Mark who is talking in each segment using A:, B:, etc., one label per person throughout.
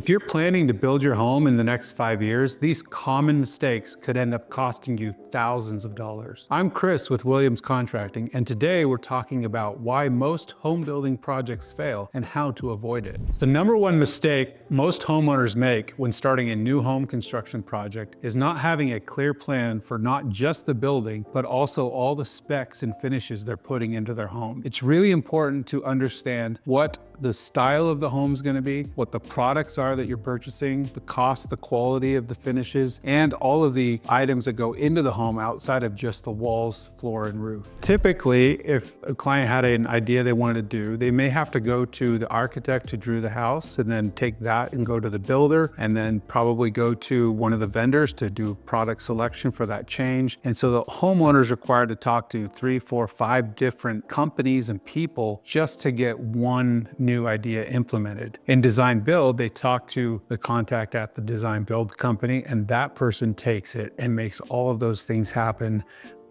A: If you're planning to build your home in the next 5 years, these common mistakes could end up costing you thousands of dollars. I'm Chris with Williams Contracting, and today we're talking about why most home building projects fail and how to avoid it. The number one mistake most homeowners make when starting a new home construction project is not having a clear plan for not just the building, but also all the specs and finishes they're putting into their home. It's really important to understand what the style of the home is going to be, what the products are that you're purchasing, the cost, the quality of the finishes, and all of the items that go into the home outside of just the walls, floor, and roof. Typically, if a client had an idea they wanted to do, they may have to go to the architect who drew the house and then take that and go to the builder and then probably go to one of the vendors to do product selection for that change. And so the homeowner is required to talk to 3, 4, 5 different companies and people just to get one new idea implemented. In design build, they talk to the contact at the design build company, and that person takes it and makes all of those things happen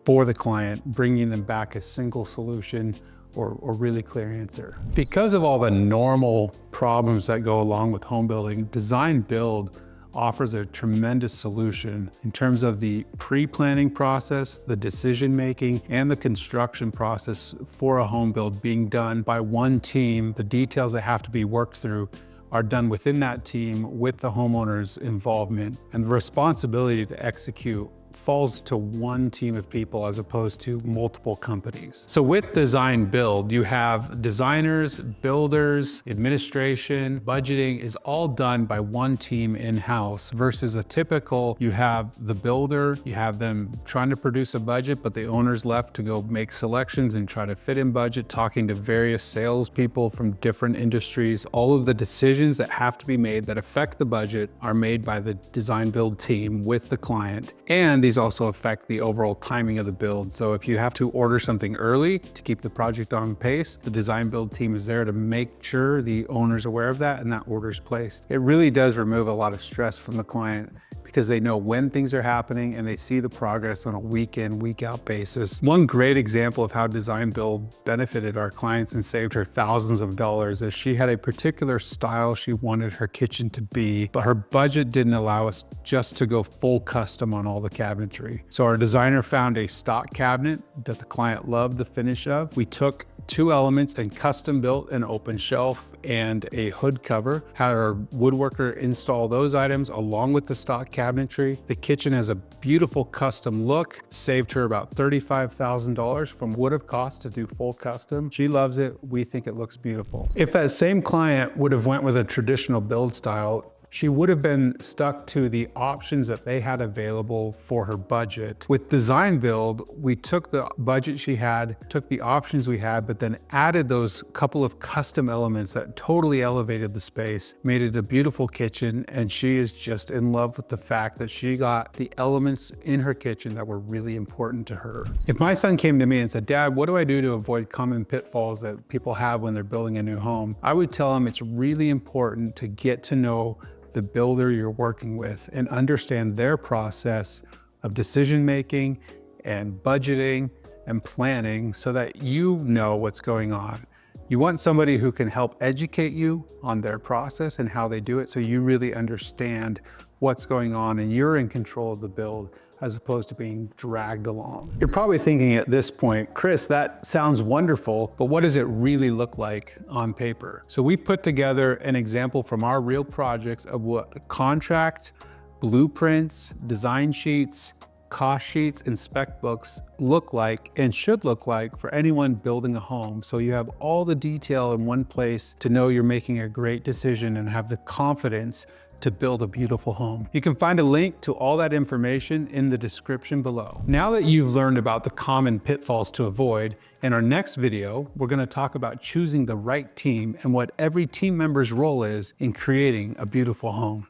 A: for the client, bringing them back a single solution or really clear answer. Because of all the normal problems that go along with home building, design build offers a tremendous solution in terms of the pre-planning process, the decision-making, and the construction process for a home build being done by one team. The details that have to be worked through are done within that team with the homeowner's involvement, and the responsibility to execute falls to one team of people as opposed to multiple companies. So with design build, you have designers, builders, administration, budgeting is all done by one team in-house versus a typical, you have the builder, you have them trying to produce a budget, but the owner's left to go make selections and try to fit in budget, talking to various salespeople from different industries. All of the decisions that have to be made that affect the budget are made by the design build team with the client. And these also affect the overall timing of the build. So if you have to order something early to keep the project on pace, the design build team is there to make sure the owner's aware of that and that order's placed. It really does remove a lot of stress from the client because they know when things are happening and they see the progress on a week in, week out basis. One great example of how design build benefited our clients and saved her thousands of dollars is she had a particular style she wanted her kitchen to be, but her budget didn't allow us just to go full custom on all the cabinetry. So our designer found a stock cabinet that the client loved the finish of. We took 2 elements and custom built an open shelf and a hood cover, had our woodworker install those items along with the stock cabinetry. The kitchen has a beautiful custom look, saved her about $35,000 from would have cost to do full custom. She loves it. We think it looks beautiful. If that same client would have went with a traditional build style, she would have been stuck to the options that they had available for her budget. With design build, we took the budget she had, took the options we had, but then added those couple of custom elements that totally elevated the space, made it a beautiful kitchen, and she is just in love with the fact that she got the elements in her kitchen that were really important to her. If my son came to me and said, "Dad, what do I do to avoid common pitfalls that people have when they're building a new home?" I would tell him it's really important to get to know the builder you're working with and understand their process of decision-making and budgeting and planning so that you know what's going on. You want somebody who can help educate you on their process and how they do it so you really understand what's going on and you're in control of the build as opposed to being dragged along. You're probably thinking at this point, Chris, that sounds wonderful, but what does it really look like on paper? So we put together an example from our real projects of what contract, blueprints, design sheets, cost sheets, and spec books look like and should look like for anyone building a home. So you have all the detail in one place to know you're making a great decision and have the confidence to build a beautiful home. You can find a link to all that information in the description below. Now that you've learned about the common pitfalls to avoid, in our next video, we're going to talk about choosing the right team and what every team member's role is in creating a beautiful home.